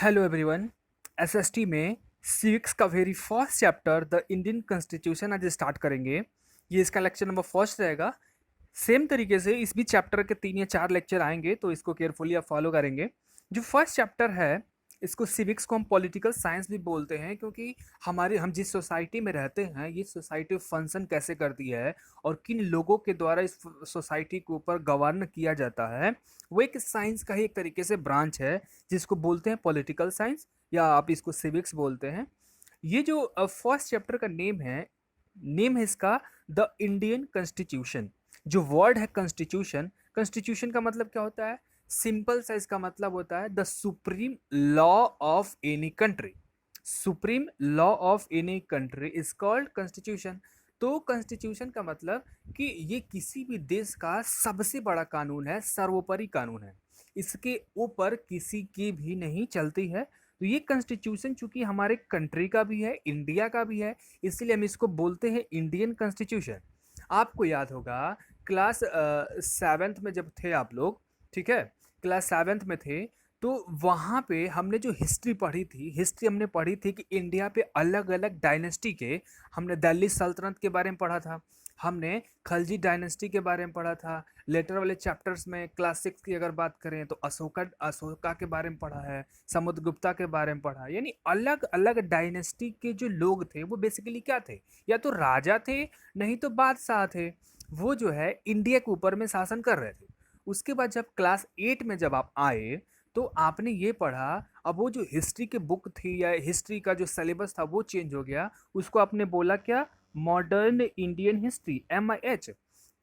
Hello everyone. SST में civics का very first chapter the Indian constitution आज start करेंगे। ये इसका लेक्चर नंबर फर्स्ट रहेगा। सेम तरीके से इस भी चैप्टर के 3 या 4 लेक्चर आएंगे, तो इसको केयरफुली आप फॉलो करेंगे। जो फर्स्ट चैप्टर है, इसको सिविक्स को हम पॉलिटिकल साइंस भी बोलते हैं, क्योंकि हम जिस सोसाइटी में रहते हैं, ये सोसाइटी फंक्शन कैसे करती है और किन लोगों के द्वारा इस सोसाइटी के ऊपर गवर्न किया जाता है, वो एक साइंस का ही एक तरीके से ब्रांच है, जिसको बोलते हैं पॉलिटिकल साइंस, या आप इसको सिविक्स बोलते हैं। ये जो फर्स्ट चैप्टर का नेम है इसका द इंडियन कॉन्स्टिट्यूशन। जो वर्ड है कॉन्स्टिट्यूशन, कॉन्स्टिट्यूशन का मतलब क्या होता है? सिंपल सा इसका मतलब होता है the supreme law of any country. Supreme law of any country is called constitution. तो कॉन्स्टिट्यूशन का मतलब कि ये किसी भी देश का सबसे बड़ा कानून है, सर्वोपरि कानून है, इसके ऊपर किसी की भी नहीं चलती है। तो ये कॉन्स्टिट्यूशन चूंकि हमारे कंट्री का भी है, इंडिया का भी है, इसलिए हम इसको बोलते हैं इंडियन कॉन्स्टिट्यूशन। आपको याद होगा क्लास 7th में जब थे आप लोग, ठीक है, क्लास 7th में थे, तो वहाँ पे हमने जो हिस्ट्री हमने पढ़ी थी कि इंडिया पे अलग अलग डायनेस्टी के, हमने दिल्ली सल्तनत के बारे में पढ़ा था, हमने खलजी डायनेस्टी के बारे में पढ़ा था। लेटर वाले चैप्टर्स में क्लास 6 की अगर बात करें तो अशोका के बारे में पढ़ा है, समुद्रगुप्ता के बारे में पढ़ा है। यानी अलग अलग डायनेस्टी के जो लोग थे वो बेसिकली क्या थे, या तो राजा थे, नहीं तो बादशाह थे। वो जो है इंडिया के ऊपर में शासन कर रहे थे। उसके बाद जब क्लास 8 में जब आप आए, तो आपने ये पढ़ा, अब वो जो हिस्ट्री की बुक थी या हिस्ट्री का जो सिलेबस था वो चेंज हो गया, उसको आपने बोला क्या? Modern Indian history, MIH।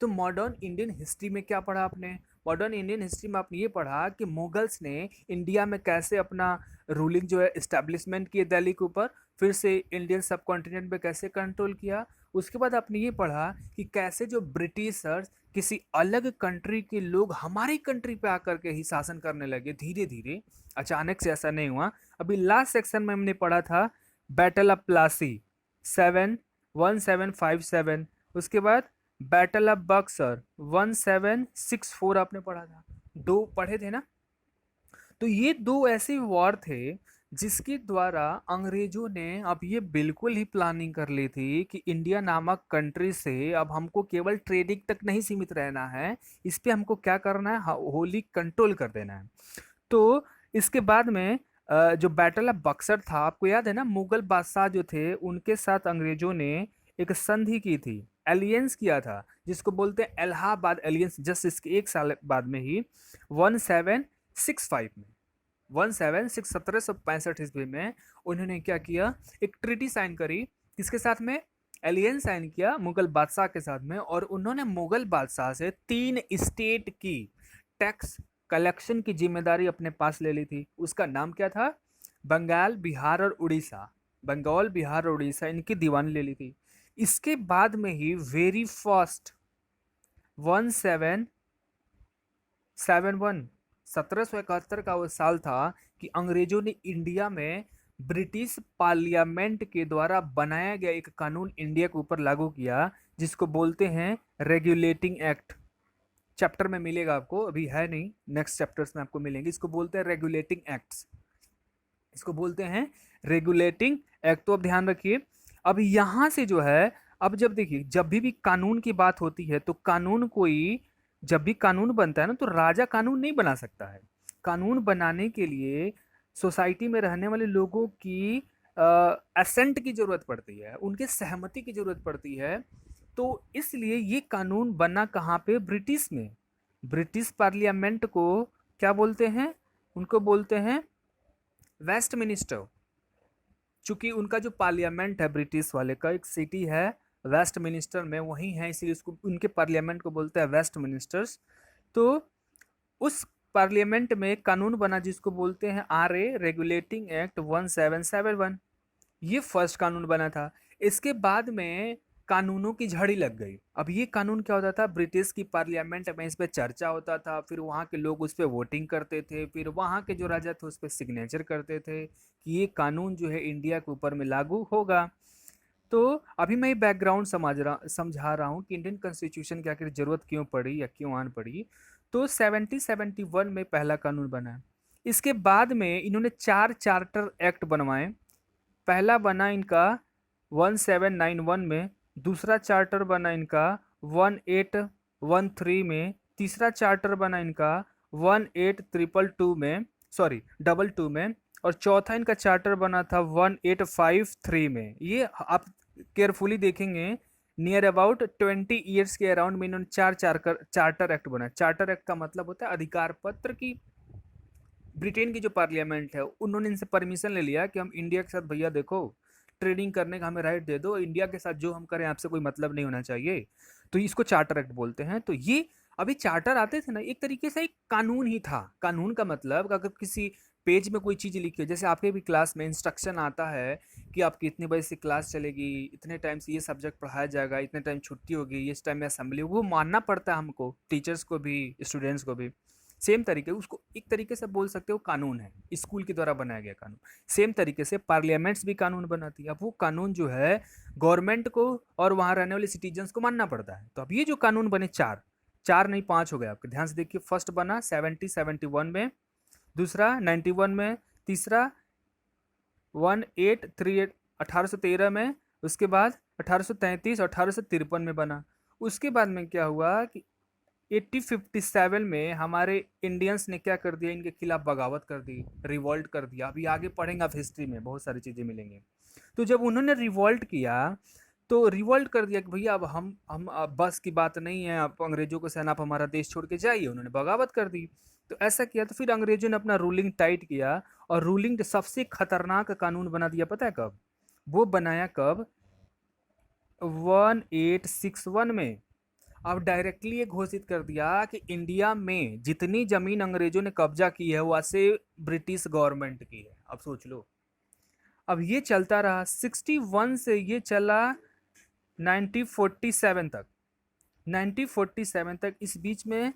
तो मॉडर्न इंडियन हिस्ट्री में क्या पढ़ा आपने? मॉडर्न इंडियन हिस्ट्री में आपने ये पढ़ा कि मुगल्स ने इंडिया में कैसे अपना रूलिंग जो है इस्टेब्लिशमेंट किए दिल्ली के ऊपर, फिर से इंडियन सब कॉन्टिनेंट पे कैसे कंट्रोल किया। उसके बाद आपने ये पढ़ा कि कैसे जो ब्रिटिशर्स किसी अलग कंट्री के लोग हमारी कंट्री पे आकर के ही शासन करने लगे धीरे धीरे, अचानक से ऐसा नहीं हुआ। अभी लास्ट सेक्शन में हमने पढ़ा था बैटल ऑफ प्लासी 1757। उसके बाद बैटल ऑफ बक्सर 1764 आपने पढ़ा था, दो पढ़े थे ना। तो ये दो ऐसे वॉर थे जिसके द्वारा अंग्रेजों ने अब ये बिल्कुल ही प्लानिंग कर ली थी कि इंडिया नामक कंट्री से अब हमको केवल ट्रेडिंग तक नहीं सीमित रहना है, इस पे हमको क्या करना है, होली कंट्रोल कर देना है। तो इसके बाद में जो बैटल ऑफ बक्सर था, आपको याद है ना, मुगल बादशाह जो थे उनके साथ अंग्रेजों ने एक संधि की थी, एलियंस किया था, जिसको बोलते हैं इलाहाबाद एलियंस। जस्ट इसके एक साल बाद में ही 1765 में 1765 ईस्वी में उन्होंने क्या किया, एक ट्रीटी साइन करी, किसके साथ में? एलियंस साइन किया मुगल बादशाह के साथ में। और उन्होंने मुगल बादशाह से 3 स्टेट की टैक्स कलेक्शन की जिम्मेदारी अपने पास ले ली थी। उसका नाम क्या था? बंगाल, बिहार और उड़ीसा। बंगाल, बिहार और उड़ीसा इनकी दीवानी ले ली थी। इसके बाद में ही वेरी फर्स्ट 1771 1771 का वो साल था कि अंग्रेजों ने इंडिया में ब्रिटिश पार्लियामेंट के द्वारा बनाया गया एक कानून इंडिया के ऊपर लागू किया, जिसको बोलते हैं रेगुलेटिंग एक्ट। चैप्टर में मिलेगा आपको, अभी है नहीं, नेक्स्ट चैप्टर्स में आपको मिलेंगे। इसको बोलते हैं रेगुलेटिंग एक्ट्स, इसको बोलते हैं रेगुलेटिंग एक्ट। तो अब ध्यान रखिए, अब यहां से जो है, अब जब देखिए, जब भी कानून की बात होती है तो कानून कोई, जब भी कानून बनता है ना, तो राजा कानून नहीं बना सकता है। कानून बनाने के लिए सोसाइटी में रहने वाले लोगों की असेंट की जरूरत पड़ती है, उनके सहमति की जरूरत पड़ती है। तो इसलिए ये कानून बना कहाँ पे? ब्रिटिश में। ब्रिटिश पार्लियामेंट को क्या बोलते हैं? उनको बोलते हैं वेस्ट मिनिस्टर। चूंकि उनका जो पार्लियामेंट है ब्रिटिश वाले का, एक सिटी है वेस्ट मिनिस्टर में, वहीं है, इसीलिए उसको, उनके पार्लियामेंट को बोलते हैं वेस्ट मिनिस्टर्स। तो उस पार्लियामेंट में एक कानून बना जिसको बोलते हैं RA रेगुलेटिंग एक्ट 1771। ये फर्स्ट कानून बना था। इसके बाद में कानूनों की झड़ी लग गई। अब ये कानून क्या होता था, ब्रिटिश की पार्लियामेंट में इस पे चर्चा होता था, फिर वहाँ के लोग उस पर वोटिंग करते थे, फिर वहाँ के जो राजा थे उस पर सिग्नेचर करते थे कि ये कानून जो है इंडिया के ऊपर में लागू होगा। तो अभी मैं बैकग्राउंड समझा रहा हूँ कि इंडियन कॉन्स्टिट्यूशन की आखिर जरूरत क्यों पड़ी या क्यों आन पड़ी। तो 1771 में पहला कानून बना। इसके बाद में इन्होंने 4 चार्टर एक्ट बनवाए। पहला बना इनका 1791 में, दूसरा चार्टर बना इनका 1813 में, तीसरा चार्टर बना इनका 1822 में, सॉरी 22 में, और चौथा इनका चार्टर बना था 1853 में। ये आप केयरफुली देखेंगे, नियर अबाउट 20 ईयर्स के अराउंड में इन्होंने चार चार्टर एक्ट बनाया। चार्टर एक्ट का मतलब होता है अधिकार पत्र की। ब्रिटेन की जो पार्लियामेंट है उन्होंने इनसे परमिशन ले लिया कि हम इंडिया के साथ, भैया देखो ट्रेडिंग करने का हमें राइट दे दो, इंडिया के साथ जो हम करें आपसे कोई मतलब नहीं होना चाहिए। तो इसको चार्टर एक्ट बोलते हैं। तो ये अभी चार्टर आते थे ना, एक तरीके से एक कानून ही था। कानून का मतलब अगर किसी पेज में कोई चीज़ लिखी है, जैसे आपके भी क्लास में इंस्ट्रक्शन आता है कि आपकी इतने बजे से क्लास चलेगी, इतने टाइम से ये सब्जेक्ट पढ़ाया जाएगा, इतने टाइम छुट्टी होगी, इस टाइम में असेंबली होगी, वो मानना पड़ता है हमको, टीचर्स को भी, स्टूडेंट्स को भी। सेम तरीके उसको एक तरीके से बोल सकते हो कानून है, स्कूल के द्वारा बनाया गया कानून। सेम तरीके से पार्लियामेंट्स भी कानून बनाती है। अब वो कानून जो है गवर्नमेंट को और वहाँ रहने वाले सिटीजन्स को मानना पड़ता है। तो अब ये जो कानून बने, चार चार नहीं पांच हो गए आपके, ध्यान से देखिए। फर्स्ट बना 71 में, दूसरा 91 में, तीसरा 1838 1813 में, उसके बाद 1833 और 1853 में बना। उसके बाद में क्या हुआ कि 1857 में हमारे इंडियंस ने क्या कर दिया, इनके खिलाफ बगावत कर दी, रिवॉल्ट कर दिया। अभी आगे पढ़ेंगे आप हिस्ट्री में, बहुत सारी चीज़ें मिलेंगी। तो जब उन्होंने रिवॉल्ट किया, तो रिवॉल्ट कर दिया कि भैया अब हम अब बस की बात नहीं है, आप अंग्रेजों को सेना, आप हमारा देश छोड़ के जाइए। उन्होंने बगावत कर दी। तो ऐसा किया तो फिर अंग्रेजों ने अपना रूलिंग टाइट किया, और रूलिंग सबसे खतरनाक कानून बना दिया। पता है कब वो बनाया? कब? 1861 में। अब डायरेक्टली ये घोषित कर दिया कि इंडिया में जितनी जमीन अंग्रेजों ने कब्जा की है वो से ब्रिटिश गवर्नमेंट की है। अब सोच लो। अब ये चलता रहा 61 से, ये चला 1947 तक। 1947 तक इस बीच में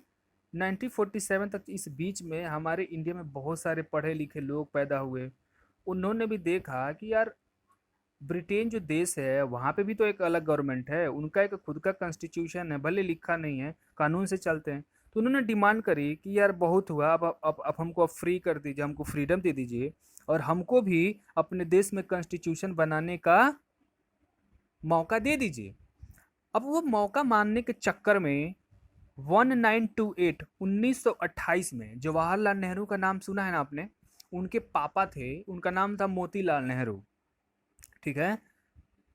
1947 तक इस बीच में हमारे इंडिया में बहुत सारे पढ़े लिखे लोग पैदा हुए। उन्होंने भी देखा कि यार ब्रिटेन जो देश है वहाँ पे भी तो एक अलग गवर्नमेंट है, उनका एक खुद का कॉन्स्टिट्यूशन है, भले लिखा नहीं है, कानून से चलते हैं। तो उन्होंने डिमांड करी कि यार बहुत हुआ, अब हमको अब फ्री कर दीजिए, हमको फ्रीडम दे दीजिए, और हमको भी अपने देश में कॉन्स्टिट्यूशन बनाने का मौका दे दीजिए। अब वो मौका मानने के चक्कर में 1928 में जवाहरलाल नेहरू का नाम सुना है ना आपने? उनके पापा थे, उनका नाम था मोतीलाल नेहरू। ठीक है,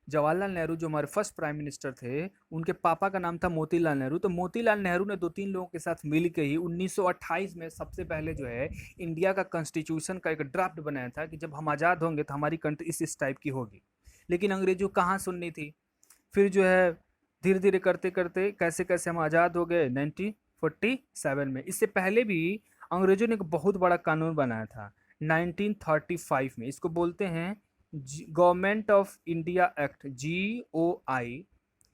जवाहरलाल नेहरू जो हमारे फर्स्ट प्राइम मिनिस्टर थे, उनके पापा का नाम था मोतीलाल नेहरू। तो मोतीलाल नेहरू ने 2-3 लोगों के साथ मिल के ही 1928 में सबसे पहले जो है इंडिया का कॉन्स्टिट्यूशन का एक ड्राफ्ट बनाया था कि जब हम आज़ाद होंगे तो हमारी कंट्री इस टाइप की होगी। लेकिन अंग्रेजों कहाँ सुननी थी। फिर जो है धीरे धीरे करते करते कैसे कैसे हम आज़ाद हो गए 1947 में। इससे पहले भी अंग्रेजों ने एक बहुत बड़ा कानून बनाया था 1935 में। इसको बोलते हैं government of India act, GOI,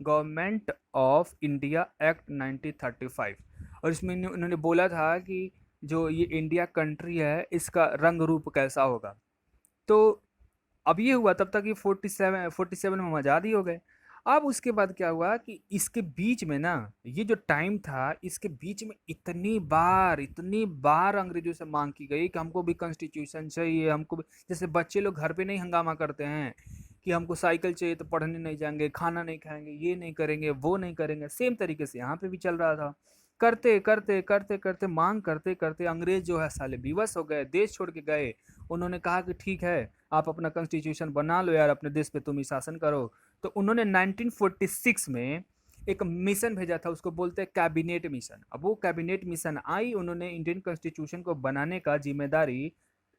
government of India act 1935। और इसमें उन्होंने बोला था कि जो ये इंडिया कंट्री है इसका रंग रूप कैसा होगा। तो अब ये हुआ, तब तक ये 47 में हम आज़ाद ही हो गए। अब उसके बाद क्या हुआ कि इसके बीच में ना, ये जो टाइम था इसके बीच में इतनी बार अंग्रेजों से मांग की गई कि हमको भी कॉन्स्टिट्यूशन चाहिए, हमको भी। जैसे बच्चे लोग घर पे नहीं हंगामा करते हैं कि हमको साइकिल चाहिए तो पढ़ने नहीं जाएंगे, खाना नहीं खाएंगे, ये नहीं करेंगे, वो नहीं करेंगे, सेम तरीके से यहाँ पे भी चल रहा था। करते करते करते करते मांग करते करते अंग्रेज जो है साले विवश हो गए, देश छोड़ के गए। उन्होंने कहा कि ठीक है, आप अपना कॉन्स्टिट्यूशन बना लो यार, अपने देश पे तुम ही शासन करो। तो उन्होंने 1946 में एक मिशन भेजा था, उसको बोलते हैं कैबिनेट मिशन। अब वो कैबिनेट मिशन आई, उन्होंने इंडियन कॉन्स्टिट्यूशन को बनाने का जिम्मेदारी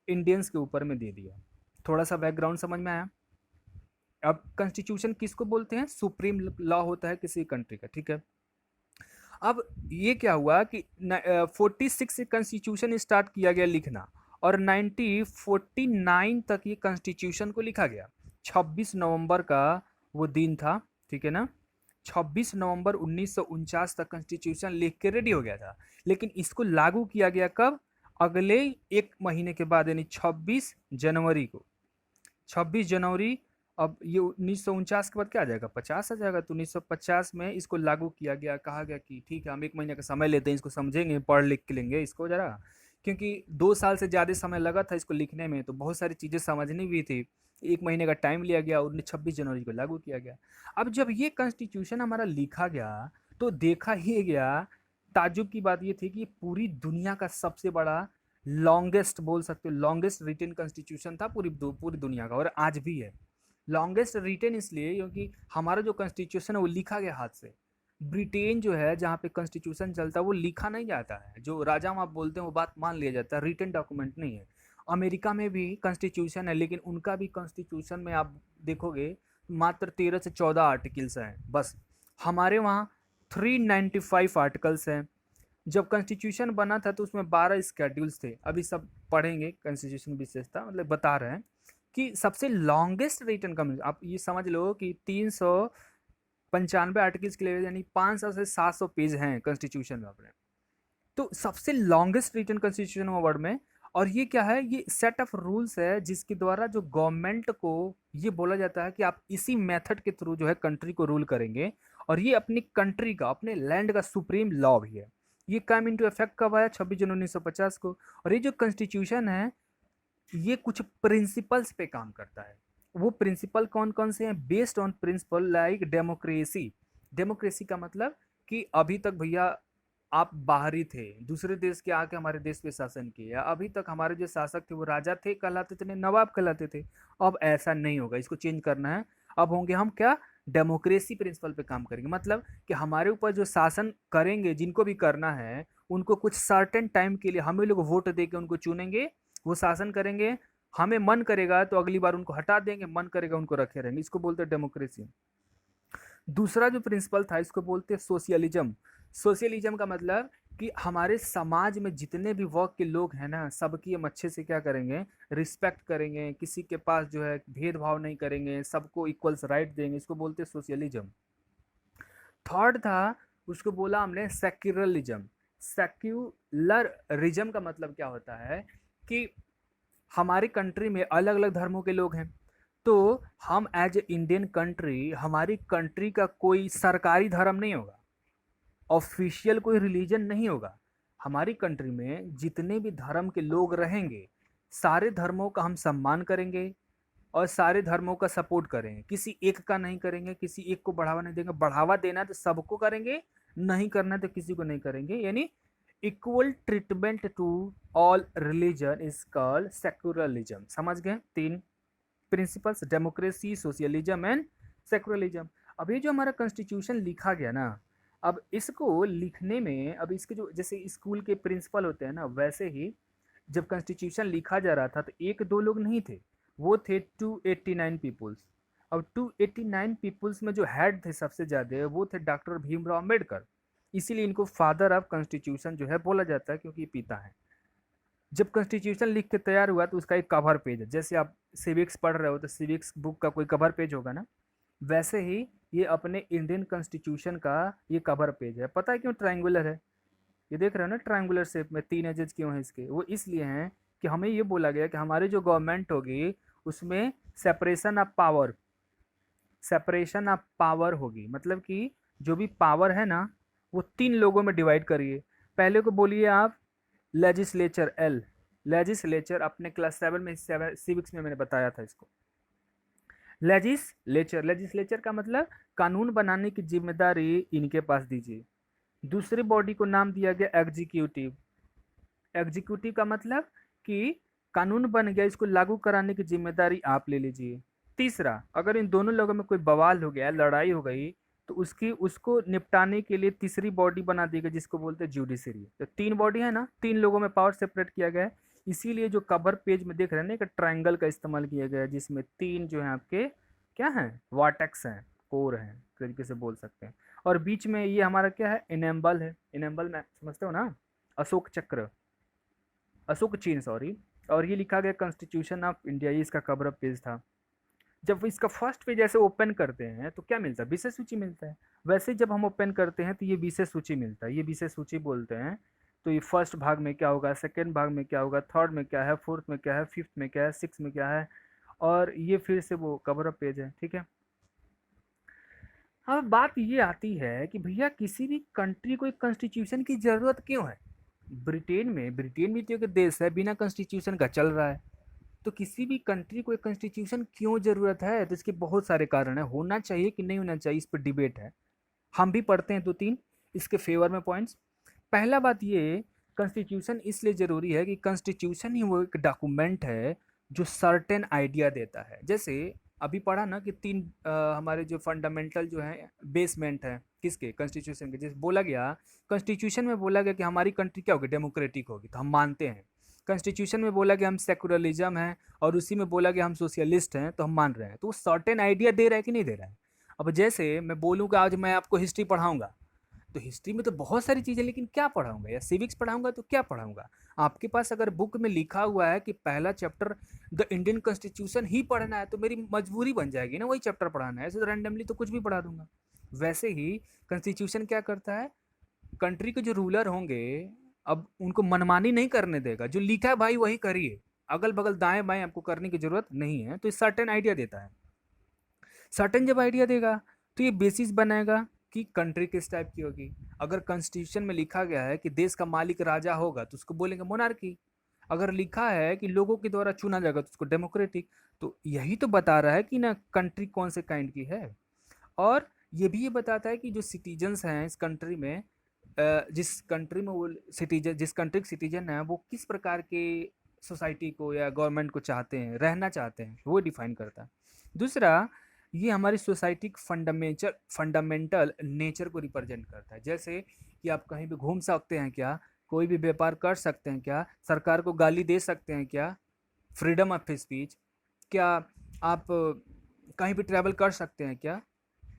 इंडियंस के ऊपर में दे दिया। थोड़ा सा बैकग्राउंड समझ में आया? अब कॉन्स्टिट्यूशन किसको बोलते हैं? सुप्रीम लॉ होता है किसी कंट्री का। ठीक है, अब ये क्या हुआ कि 46 से कॉन्स्टिट्यूशन स्टार्ट किया गया लिखना, और 1949 तक ये कॉन्स्टिट्यूशन को लिखा गया। 26 नवंबर का वो दिन था, ठीक है ना? 26 नवंबर 1949 तक कॉन्स्टिट्यूशन लिख के रेडी हो गया था। लेकिन इसको लागू किया गया कब? अगले एक महीने के बाद, यानी 26 जनवरी को। 26 जनवरी। अब ये 1949 के बाद क्या आ जाएगा? 50 आ जाएगा। तो 1950 में इसको लागू किया गया। कहा गया कि ठीक है, हम एक महीने का समय लेते हैं, इसको समझेंगे, पढ़ लिख के लेंगे इसको ज़रा, क्योंकि 2 साल से ज़्यादा समय लगा था इसको लिखने में, तो बहुत सारी चीज़ें समझनी भी थी। 1 महीने का टाइम लिया गया और 26 जनवरी को लागू किया गया। अब जब ये कॉन्स्टिट्यूशन हमारा लिखा गया, तो देखा ही गया, ताज्जुब की बात ये थी कि पूरी दुनिया का सबसे बड़ा लॉन्गेस्ट बोल सकते हो, लॉन्गेस्ट रिटेन कॉन्स्टिट्यूशन था पूरी दुनिया का, और आज भी है। लॉन्गेस्ट रिटेन इसलिए क्योंकि हमारा जो कॉन्स्टिट्यूशन है वो लिखा गया हाथ से। ब्रिटेन जो है जहाँ पे कॉन्स्टिट्यूशन चलता है वो लिखा नहीं जाता है, जो राजा आप बोलते हैं वो बात मान लिया जाता है, रिटन डॉक्यूमेंट नहीं है। अमेरिका में भी कॉन्स्टिट्यूशन है, लेकिन उनका भी कॉन्स्टिट्यूशन में आप देखोगे मात्र 13 से 14 आर्टिकल्स हैं बस। हमारे वहाँ 395 आर्टिकल्स हैं। जब कॉन्स्टिट्यूशन बना था तो उसमें 12 स्केड्यूल्स थे। अभी सब पढ़ेंगे कॉन्स्टिट्यूशन विशेषता, मतलब बता रहे हैं कि सबसे लॉन्गेस्ट रिटन कम, आप ये समझ लो कि 395 आर्टिकल्स के लिए यानी 500 से 700 पेज हैं कॉन्स्टिट्यूशन में अपने। तो सबसे लॉन्गेस्ट रिटन कॉन्स्टिट्यूशन वर्ल्ड में। और ये क्या है, ये सेट ऑफ रूल्स है जिसके द्वारा जो गवर्नमेंट को ये बोला जाता है कि आप इसी मेथड के थ्रू जो है कंट्री को रूल करेंगे, और ये अपनी कंट्री का, अपने लैंड का सुप्रीम लॉ भी है। ये कम इनटू इफेक्ट कब आया? 26 जनवरी 1950 को। और ये जो कॉन्स्टिट्यूशन है ये कुछ प्रिंसिपल्स पे काम करता है। वो प्रिंसिपल कौन कौन से हैं? Based on principle like democracy. Democracy का मतलब कि अभी तक भैया आप बाहरी थे, दूसरे देश के आके हमारे देश पे शासन किया, अभी तक हमारे जो शासक थे वो राजा थे कहलाते थे, नहीं नवाब कहलाते थे। अब ऐसा नहीं होगा, इसको चेंज करना है। अब होंगे हम क्या? डेमोक्रेसी प्रिंसिपल पे काम करेंगे। मतलब कि हमारे ऊपर जो शासन करेंगे, जिनको भी करना है, उनको कुछ सर्टेन टाइम के लिए हमें लोग वोट दे के उनको चुनेंगे, वो शासन करेंगे। हमें मन करेगा तो अगली बार उनको हटा देंगे, मन करेगा उनको रखे रहेंगे। इसको बोलते हैं डेमोक्रेसी। दूसरा जो प्रिंसिपल था इसको बोलते हैं सोशलिज्म। सोशलिज्म का मतलब कि हमारे समाज में जितने भी वर्ग के लोग हैं ना, सबकी हम अच्छे से क्या करेंगे? रिस्पेक्ट करेंगे, किसी के पास जो है भेदभाव नहीं करेंगे, सबको इक्वल्स राइट देंगे। इसको बोलते हैं सोशलिज्म। थर्ड था, उसको बोला हमने सेक्युलरिज्म। सेक्युलरिज्म का मतलब क्या होता है कि हमारी कंट्री में अलग अलग धर्मों के लोग हैं, तो हम एज ए इंडियन कंट्री, हमारी कंट्री का कोई सरकारी धर्म नहीं होगा, ऑफिशियल कोई रिलीजन नहीं होगा। हमारी कंट्री में जितने भी धर्म के लोग रहेंगे, सारे धर्मों का हम सम्मान करेंगे और सारे धर्मों का सपोर्ट करेंगे। किसी एक का नहीं करेंगे, किसी एक को बढ़ावा नहीं देंगे। बढ़ावा देना है तो सबको करेंगे, नहीं करना है तो किसी को नहीं करेंगे। यानी equal treatment to all religion is called secularism. समझ गए? 3 principles, democracy, socialism and secularism. अब ये जो हमारा कॉन्स्टिट्यूशन लिखा गया ना, अब इसको लिखने में, अब इसके जो जैसे स्कूल के प्रिंसिपल होते हैं ना, वैसे ही जब कॉन्स्टिट्यूशन लिखा जा रहा था तो 1-2 लोग नहीं थे, वो थे 289 पीपुल्स। अब 289 पीपुल्स में जो हेड थे सबसे ज़्यादा, वो थे डॉक्टर भीमराव अम्बेडकर। इसीलिए इनको फादर ऑफ कॉन्स्टिट्यूशन जो है बोला जाता है, क्योंकि पिता है। जब कॉन्स्टिट्यूशन लिख के तैयार हुआ तो उसका एक कवर पेज है। जैसे आप सिविक्स पढ़ रहे हो तो सिविक्स बुक का कोई कवर पेज होगा ना, वैसे ही ये अपने इंडियन कॉन्स्टिट्यूशन का ये कवर पेज है। पता है क्यों ट्रायंगुलर है? ये देख रहे हो ना, ट्रायंगुलर शेप में 3 एजेस क्यों हैं इसके? वो इसलिए हैं कि हमें ये बोला गया कि हमारी जो गवर्नमेंट होगी उसमें सेपरेशन ऑफ पावर होगी। मतलब कि जो भी पावर है ना, वो 3 लोगों में डिवाइड करिए। पहले को बोलिए आप लेजिस्लेचर, एल। लेजिस्लेचर अपने क्लास 7 में, सिविक्स में मैंने बताया था इसको। लेजिस्लेचर का मतलब कानून बनाने की जिम्मेदारी इनके पास दीजिए। दूसरी बॉडी को नाम दिया गया एग्जीक्यूटिव। एग्जीक्यूटिव का मतलब कि कानून बन गया, इसको लागू कराने की जिम्मेदारी आप ले लीजिए। तीसरा, अगर इन दोनों लोगों में कोई बवाल हो गया, लड़ाई हो गई, तो उसको निपटाने के लिए तीसरी बॉडी बना दी गई जिसको बोलते हैं जुडिशरी। तो 3 बॉडी है ना, 3 लोगों में पावर सेपरेट किया गया है। इसीलिए जो कवर पेज में देख रहे हैं ना, एक ट्रायंगल का इस्तेमाल किया गया है, जिसमें 3 जो है आपके क्या हैं? वर्टेक्स हैं, कोर हैं, तरीके से बोल सकते हैं। और बीच में ये हमारा क्या है? इनेम्बल है। इनेम्बल में समझते हो ना, अशोक चक्र, अशोक चिन्ह सॉरी। और ये लिखा गया कॉन्स्टिट्यूशन ऑफ इंडिया, ये इसका कवर पेज था। जब इसका फर्स्ट पेज ऐसे ओपन करते हैं तो क्या मिलता है? विषय सूची मिलता है। वैसे जब हम ओपन करते हैं तो ये विषय सूची मिलता है, ये विषय सूची बोलते हैं। तो ये फर्स्ट भाग में क्या होगा, सेकेंड भाग में क्या होगा, थर्ड में क्या है, फोर्थ में क्या है, फिफ्थ में क्या है, सिक्स में क्या है, और ये फिर से वो कवर अप पेज है। ठीक है, अब बात ये आती है कि भैया किसी भी कंट्री को एक कॉन्स्टिट्यूशन की ज़रूरत क्यों है? ब्रिटेन भी तो एक देश है, बिना कॉन्स्टिट्यूशन का चल रहा है। तो किसी भी कंट्री को एक कॉन्स्टिट्यूशन क्यों ज़रूरत है? तो इसके बहुत सारे कारण हैं, होना चाहिए कि नहीं होना चाहिए, इस पर डिबेट है। हम भी पढ़ते हैं 2-3 इसके फेवर में पॉइंट्स। पहला बात ये, कॉन्स्टिट्यूशन इसलिए ज़रूरी है कि कॉन्स्टिट्यूशन ही वो एक डॉक्यूमेंट है जो सर्टेन आइडिया देता है। जैसे अभी पढ़ा ना कि 3 हमारे जो फंडामेंटल जो है बेसमेंट है किसके, कॉन्स्टिट्यूशन के। जैसे बोला गया, कॉन्स्टिट्यूशन में बोला गया कि हमारी कंट्री क्या होगी, डेमोक्रेटिक होगी, तो हम मानते हैं। कॉन्स्टिट्यूशन में बोला गया हम सेकुलरिज्म है, और उसी में बोला गया हम सोशलिस्ट हैं, तो हम मान रहे हैं। तो वो सर्टेन आइडिया दे रहा है कि नहीं दे रहा है? अब जैसे मैं बोलूँ कि आज मैं आपको हिस्ट्री पढ़ाऊंगा, तो हिस्ट्री में तो बहुत सारी चीज़ें, लेकिन क्या पढ़ाऊंगा? या सिविक्स पढ़ाऊंगा तो क्या पढ़ाऊंगा? आपके पास अगर बुक में लिखा हुआ है कि पहला चैप्टर द इंडियन कॉन्स्टिट्यूशन ही पढ़ना है, तो मेरी मजबूरी बन जाएगी ना वही चैप्टर पढ़ाना है। ऐसे तो रैंडमली तो कुछ भी पढ़ा दूंगा। वैसे ही कॉन्स्टिट्यूशन क्या करता है, कंट्री के जो रूलर होंगे, अब उनको मनमानी नहीं करने देगा। जो लिखा है भाई वही करिए, अगल बगल दाएं बाएं आपको करने की जरूरत नहीं है। तो ये सर्टेन आइडिया देता है। सर्टेन जब आइडिया देगा तो ये बेसिस बनाएगा कि कंट्री किस टाइप की होगी। अगर कॉन्स्टिट्यूशन में लिखा गया है कि देश का मालिक राजा होगा, तो उसको बोलेंगे मोनार्की। अगर लिखा है कि लोगों के द्वारा चुना जाएगा, तो उसको डेमोक्रेटिक। तो यही तो बता रहा है कि ना कंट्री कौन से काइंड की है। और ये बताता है कि जो सिटीजन्स हैं इस कंट्री में, जिस कंट्री में वो सिटीजन, जिस कंट्री के सिटीजन हैं, वो किस प्रकार के सोसाइटी को या गवर्नमेंट को चाहते हैं, रहना चाहते हैं, वो डिफाइन करता है। दूसरा, ये हमारी सोसाइटी के फंडामेंटल नेचर को रिप्रेजेंट करता है। जैसे कि आप कहीं भी घूम सकते हैं क्या, कोई भी व्यापार कर सकते हैं क्या, सरकार को गाली दे सकते हैं क्या, फ्रीडम ऑफ स्पीच, क्या आप कहीं भी ट्रैवल कर सकते हैं क्या?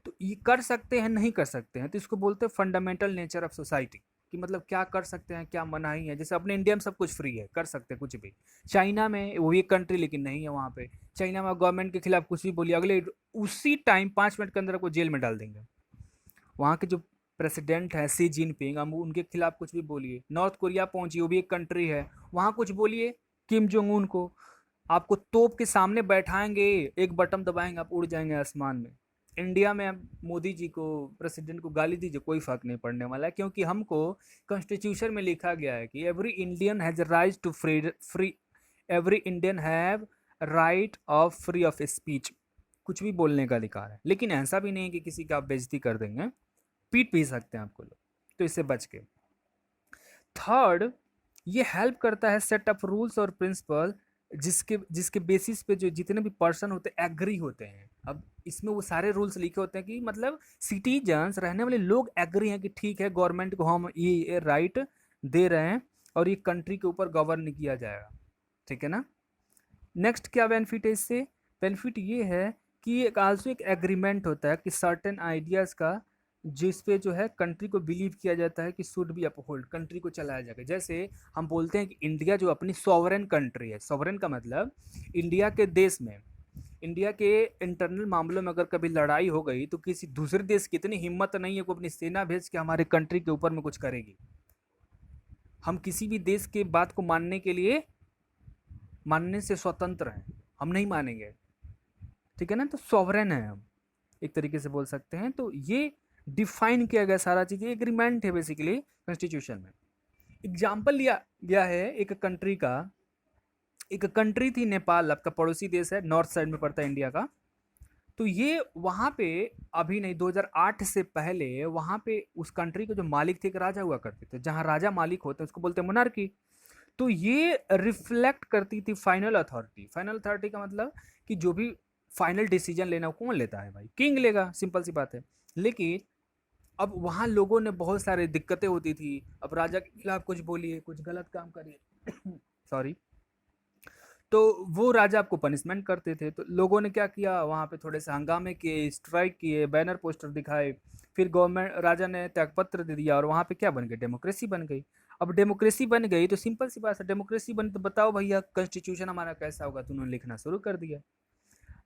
तो ये कर सकते हैं, नहीं कर सकते हैं, तो इसको बोलते हैं फंडामेंटल नेचर ऑफ सोसाइटी। कि मतलब क्या कर सकते हैं, क्या मनाही है। जैसे अपने इंडिया में सब कुछ फ्री है, कर सकते हैं कुछ भी। चाइना में, वो एक कंट्री लेकिन नहीं है वहाँ पे, चाइना में गवर्नमेंट के खिलाफ कुछ भी बोलिए, अगले उसी टाइम 5 मिनट के अंदर आपको जेल में डाल देंगे। वहाँ के जो प्रेसिडेंट है सी जिनपिंग, हम उनके खिलाफ कुछ भी बोलिए। नॉर्थ कोरिया पहुंचिए, वो भी एक कंट्री है, वहाँ कुछ बोलिए किम जोंग उन को, आपको तोप के सामने बैठाएंगे, एक बटन दबाएंगे, आप उड़ जाएंगे आसमान में। इंडिया में आप मोदी जी को, प्रेसिडेंट को गाली दीजिए, कोई फर्क नहीं पड़ने वाला है, क्योंकि हमको कॉन्स्टिट्यूशन में लिखा गया है कि every Indian has right to free every Indian have right of free of speech. कुछ भी बोलने का अधिकार है, लेकिन ऐसा भी नहीं है कि किसी का आप बेइज्जती कर देंगे, पीट भी सकते हैं आपको लोग। तो इससे बच के। थर्ड, ये हेल्प करता है सेट अप रूल्स और प्रिंसिपल, जिसके जिसके बेसिस पे जो जितने भी पर्सन होते हैं एग्री होते हैं। अब इसमें वो सारे रूल्स लिखे होते हैं कि मतलब सिटीजन्स, रहने वाले लोग एग्री हैं कि ठीक है, गवर्नमेंट को हम ये राइट दे रहे हैं और ये कंट्री के ऊपर गवर्न किया जाएगा। ठीक है ना? नेक्स्ट क्या बेनिफिट है इससे? बेनिफिट ये है कि एक आल्सो एक एग्रीमेंट होता है कि सर्टेन आइडियाज़ का, जिस पे जो है कंट्री को बिलीव किया जाता है कि शुड बी अपहोल्ड, कंट्री को चलाया जाएगा। जैसे हम बोलते हैं कि इंडिया जो अपनी सॉवरेन कंट्री है, सॉवरेन का मतलब इंडिया के देश में, इंडिया के इंटरनल मामलों में अगर कभी लड़ाई हो गई, तो किसी दूसरे देश की इतनी हिम्मत नहीं है कि अपनी सेना भेज के हमारे कंट्री के ऊपर में कुछ करेगी। हम किसी भी देश के बात को मानने के लिए, मानने से स्वतंत्र हैं, हम नहीं मानेंगे। ठीक है ना? तो सॉवरेन है हम, एक तरीके से बोल सकते हैं। तो ये डिफाइन किया गया सारा चीज़, एग्रीमेंट है बेसिकली कॉन्स्टिट्यूशन में। एग्जाम्पल लिया गया है एक कंट्री का। एक कंट्री थी नेपाल, आपका पड़ोसी देश है, नॉर्थ साइड में पड़ता है इंडिया का। तो ये वहाँ पे, अभी नहीं, 2008 से पहले वहाँ पे उस कंट्री के जो मालिक थे, एक राजा हुआ करते थे। जहाँ राजा मालिक होते हैं उसको बोलते हैं मोनार्की। तो ये रिफ्लेक्ट करती थी फाइनल अथॉरिटी। फाइनल अथॉरिटी का मतलब कि जो भी फाइनल डिसीजन लेना कौन लेता है भाई? किंग लेगा, सिंपल सी बात है। लेकिन अब वहाँ लोगों ने बहुत सारी दिक्कतें होती थी। अब राजा के खिलाफ कुछ बोलिए, कुछ गलत काम करिए सॉरी, तो वो राजा आपको पनिशमेंट करते थे। तो लोगों ने क्या किया, वहाँ पे थोड़े से हंगामे किए, स्ट्राइक किए, बैनर पोस्टर दिखाए। फिर गवर्नमेंट, राजा ने त्यागपत्र दे दिया, और वहाँ पे क्या बन गई, डेमोक्रेसी बन गई। अब डेमोक्रेसी बन गई तो सिंपल सी बात है, डेमोक्रेसी बनी तो बताओ भैया कॉन्स्टिट्यूशन हमारा कैसा होगा, तो उन्होंने लिखना शुरू कर दिया।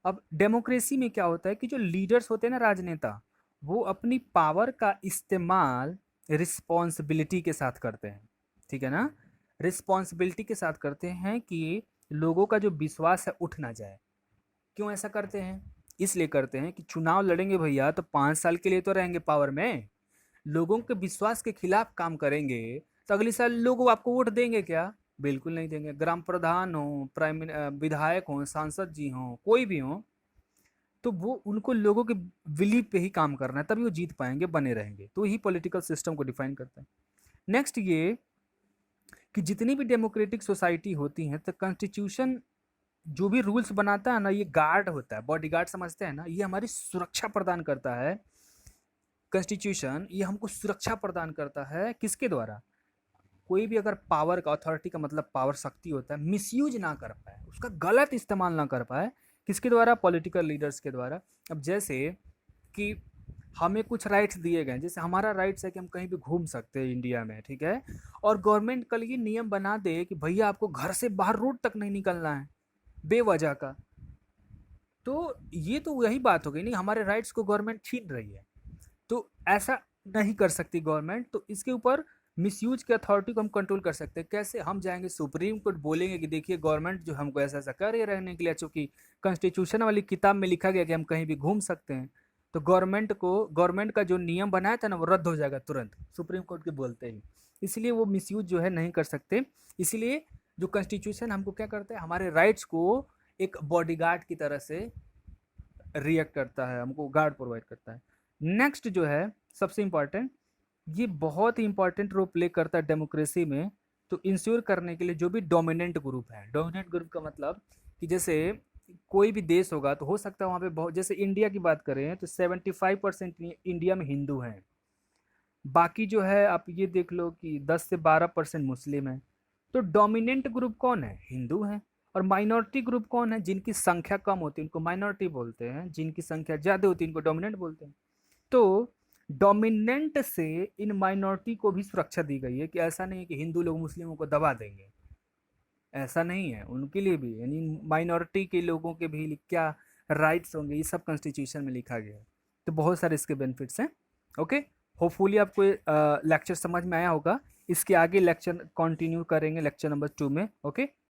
अब डेमोक्रेसी में क्या होता है कि जो लीडर्स होते हैं ना, राजनेता, वो अपनी पावर का इस्तेमाल रिस्पॉन्सिबिलिटी के साथ करते हैं। ठीक है ना? रिस्पॉन्सिबिलिटी के साथ करते हैं कि लोगों का जो विश्वास है उठ ना जाए। क्यों ऐसा करते हैं? इसलिए करते हैं कि चुनाव लड़ेंगे भैया तो 5 साल के लिए तो रहेंगे पावर में, लोगों के विश्वास के खिलाफ काम करेंगे तो अगले साल लोग आपको वोट देंगे क्या? बिल्कुल नहीं देंगे। ग्राम प्रधान हो, विधायक हो, सांसद जी हो, कोई भी हो, तो वो उनको लोगों के बिलीव पे ही काम करना है, तभी वो जीत पाएंगे, बने रहेंगे। तो यही पॉलिटिकल सिस्टम को डिफाइन करता है। नेक्स्ट ये कि जितनी भी डेमोक्रेटिक सोसाइटी होती हैं, तो कॉन्स्टिट्यूशन जो भी रूल्स बनाता है ना, ये गार्ड होता है, बॉडी गार्ड समझते हैं ना, ये हमारी सुरक्षा प्रदान करता है। कॉन्स्टिट्यूशन ये हमको सुरक्षा प्रदान करता है, किसके द्वारा? कोई भी अगर पावर का, अथॉरिटी का मतलब पावर, शक्ति होता है, मिसयूज ना कर पाए, उसका गलत इस्तेमाल ना कर पाए, किसके द्वारा? पॉलिटिकल लीडर्स के द्वारा। अब जैसे कि हमें कुछ राइट्स दिए गए, जैसे हमारा राइट्स है कि हम कहीं भी घूम सकते हैं इंडिया में, ठीक है, और गवर्नमेंट कल ये नियम बना दे कि भैया आपको घर से बाहर रोड तक नहीं निकलना है बेवजह का, तो ये तो वही बात हो गई, नहीं, हमारे राइट्स को गवर्नमेंट छीन रही है। तो ऐसा नहीं कर सकती गवर्नमेंट। तो इसके ऊपर मिसयूज के अथॉरिटी को हम कंट्रोल कर सकते हैं। कैसे? हम जाएंगे सुप्रीम कोर्ट, बोलेंगे कि देखिए गवर्नमेंट जो हमको ऐसा ऐसा कर रही है रहने के लिए, चूंकि कॉन्स्टिट्यूशन वाली किताब में लिखा गया कि हम कहीं भी घूम सकते हैं, तो गवर्नमेंट का जो नियम बनाया था ना, वो रद्द हो जाएगा तुरंत, सुप्रीम कोर्ट के बोलते ही। इसलिए वो मिसयूज जो है नहीं कर सकते। इसलिए जो कॉन्स्टिट्यूशन हमको क्या करता है, हमारे राइट्स को एक बॉडीगार्ड की तरह से रिएक्ट करता है, हमको गार्ड प्रोवाइड करता है। नेक्स्ट जो है सबसे इम्पॉर्टेंट, ये बहुत ही इंपॉर्टेंट रोल प्ले करता है डेमोक्रेसी में। तो इंश्योर करने के लिए जो भी डोमिनेंट ग्रुप है, डोमिनेंट ग्रुप का मतलब कि जैसे कोई भी देश होगा तो हो सकता है वहाँ पे बहुत, जैसे इंडिया की बात करें तो 75% इंडिया में हिंदू हैं, बाकी जो है आप ये देख लो कि 10 से 12% मुस्लिम है। तो डोमिनेंट ग्रुप कौन है? हिंदू हैं। और माइनॉरिटी ग्रुप कौन है? जिनकी संख्या कम होती है उनको माइनॉरिटी बोलते हैं, जिनकी संख्या ज़्यादा होती है इनको डोमिनेंट बोलते हैं। तो डोमिनेंट से इन माइनॉरिटी को भी सुरक्षा दी गई है कि ऐसा नहीं है कि हिंदू लोग मुस्लिमों को दबा देंगे, ऐसा नहीं है, उनके लिए भी, यानी माइनॉरिटी के लोगों के भी क्या राइट्स होंगे, ये सब कॉन्स्टिट्यूशन में लिखा गया है। तो बहुत सारे इसके बेनिफिट्स हैं। ओके, होपफुली आपको लेक्चर समझ में आया होगा। इसके आगे लेक्चर कंटिन्यू करेंगे लेक्चर नंबर 2 में। ओके।